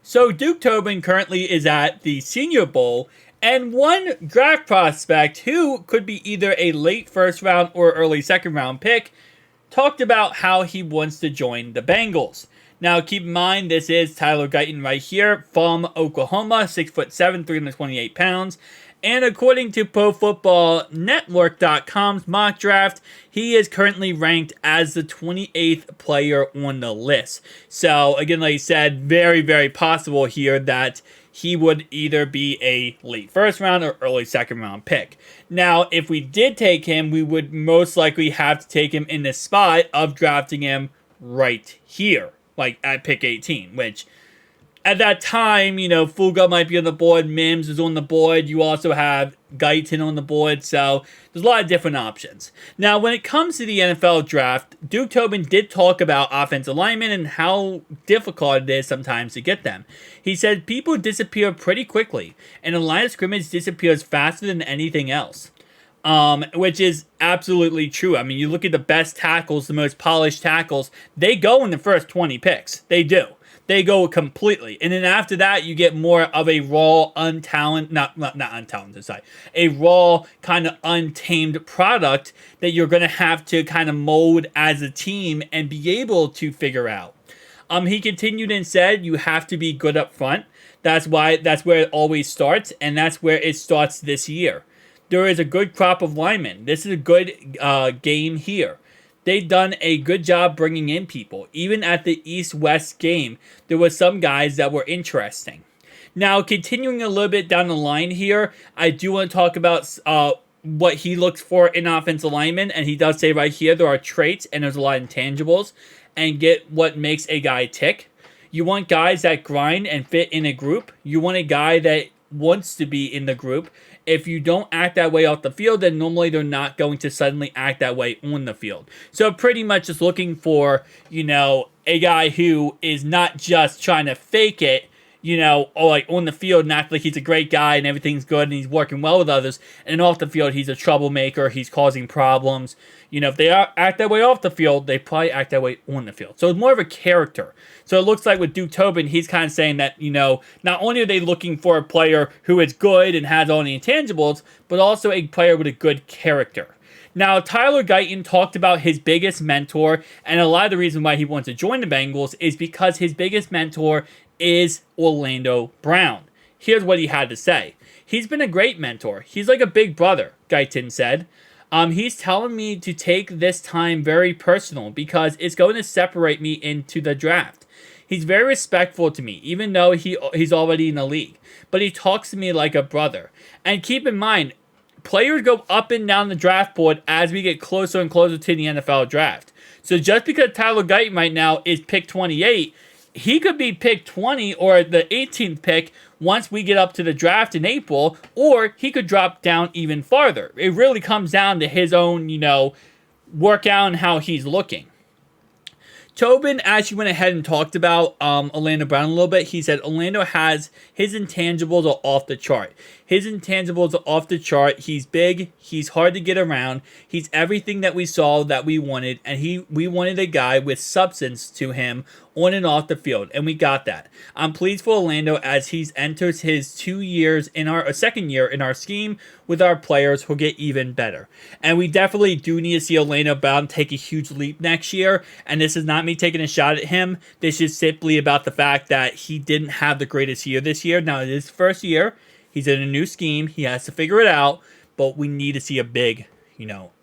So Duke Tobin currently is at the Senior Bowl, and one draft prospect who could be either a late first round or early second round pick talked about how he wants to join the Bengals. Now, keep in mind, this is Tyler Guyton right here from Oklahoma, 6'7", 328 pounds. And according to Pro Football Network.com's mock draft, he is currently ranked as the 28th player on the list. So, again, like I said, very, very possible here that he would either be a late first round or early second round pick. Now, if we did take him, we would most likely have to take him in the spot of drafting him right here, like at pick 18, which at that time, Fuga might be on the board, Mims is on the board, you also have Guyton on the board, so there's a lot of different options. Now, when it comes to the NFL draft, Duke Tobin did talk about offensive linemen and how difficult it is sometimes to get them. He said people disappear pretty quickly, and the line of scrimmage disappears faster than anything else. Which is absolutely true. I mean, you look at the best tackles, the most polished tackles, they go in the first 20 picks. They do. They go completely. And then after that, you get more of a raw, a raw, kind of untamed product that you're going to have to kind of mold as a team and be able to figure out. He continued and said, you have to be good up front. That's where it always starts, and that's where it starts this year. There is a good crop of linemen. This is a good game here. They've done a good job bringing in people. Even at the East-West game, there were some guys that were interesting. Now, continuing a little bit down the line here, I do want to talk about what he looks for in offensive linemen, and he does say right here there are traits and there's a lot of intangibles, and get what makes a guy tick. You want guys that grind and fit in a group. You want a guy that wants to be in the group. If you don't act that way off the field, then normally they're not going to suddenly act that way on the field. So pretty much just looking for, a guy who is not just trying to fake it, or like on the field and act like he's a great guy and everything's good and he's working well with others. And off the field, he's a troublemaker. He's causing problems. If they act that way off the field, they probably act that way on the field. So it's more of a character. So it looks like with Duke Tobin, he's kind of saying that, not only are they looking for a player who is good and has all the intangibles, but also a player with a good character. Now, Tyler Guyton talked about his biggest mentor, and a lot of the reason why he wants to join the Bengals is because his biggest mentor is Orlando Brown. Here's what he had to say. He's been a great mentor. He's like a big brother, Guyton said. He's telling me to take this time very personal because it's going to separate me into the draft. He's very respectful to me, even though he's already in the league. But he talks to me like a brother. And keep in mind, players go up and down the draft board as we get closer and closer to the NFL draft. So just because Tyler Guyton right now is pick 28, he could be pick 20 or the 18th pick once we get up to the draft in April, or he could drop down even farther. It really comes down to his own, workout and how he's looking. Tobin actually went ahead and talked about Orlando Brown a little bit. He said Orlando has his intangibles are off the chart. His intangibles are off the chart. He's big. He's hard to get around. He's everything that we saw that we wanted, and we wanted a guy with substance to him on and off the field, and we got that. I'm pleased for Orlando as he enters his second year in our scheme with our players who'll get even better. And we definitely do need to see Orlando Brown take a huge leap next year, and this is not me taking a shot at him. This is simply about the fact that he didn't have the greatest year this year. Now, it is his first year. He's in a new scheme. He has to figure it out, but we need to see a big,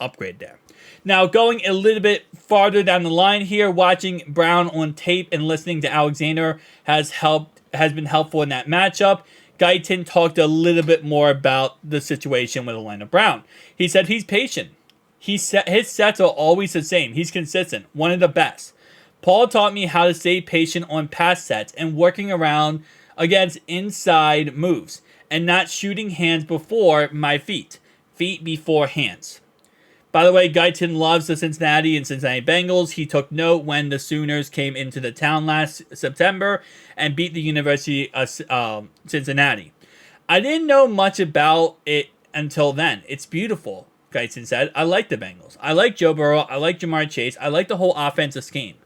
upgrade there. Now, going a little bit farther down the line here, watching Brown on tape and listening to Alexander has been helpful in that matchup. Guyton talked a little bit more about the situation with Orlando Brown. He said he's patient. His sets are always the same. He's consistent, one of the best. Paul taught me how to stay patient on pass sets and working around against inside moves and not shooting hands before my feet before hands. By the way, Guyton loves the Cincinnati Bengals. He took note when the Sooners came into the town last September and beat the University of Cincinnati. I didn't know much about it until then. It's beautiful, Guyton said. I like the Bengals. I like Joe Burrow. I like Jamar Chase. I like the whole offensive scheme.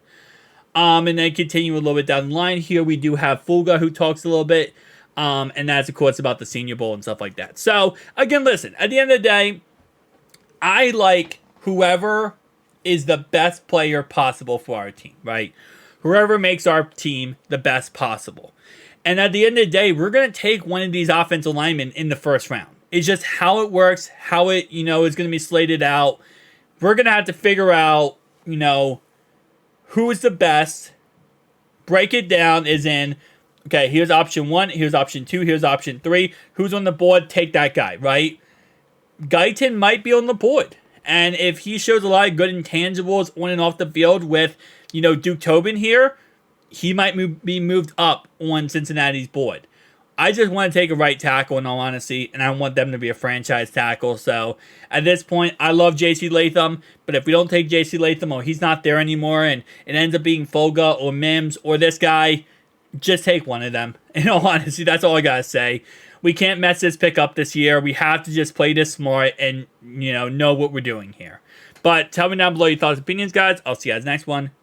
And then continue a little bit down the line here, we do have Fulga who talks a little bit. And that's, of course, about the Senior Bowl and stuff like that. So, again, listen, at the end of the day, I like whoever is the best player possible for our team, right? Whoever makes our team the best possible. And at the end of the day, we're going to take one of these offensive linemen in the first round. It's just how it works, how it, is going to be slated out. We're going to have to figure out, who is the best. Break it down as in, okay, here's option 1, here's option 2, here's option 3. Who's on the board? Take that guy, right? Guyton might be on the board. And if he shows a lot of good intangibles on and off the field with, Duke Tobin here, he might be moved up on Cincinnati's board. I just want to take a right tackle, in all honesty, and I want them to be a franchise tackle. So at this point, I love J.C. Latham, but if we don't take J.C. Latham or he's not there anymore and it ends up being Fulga or Mims or this guy, just take one of them. In all honesty, that's all I got to say. We can't mess this pick up this year. We have to just play this smart and, know what we're doing here. But tell me down below your thoughts and opinions, guys. I'll see you guys next one. Peace.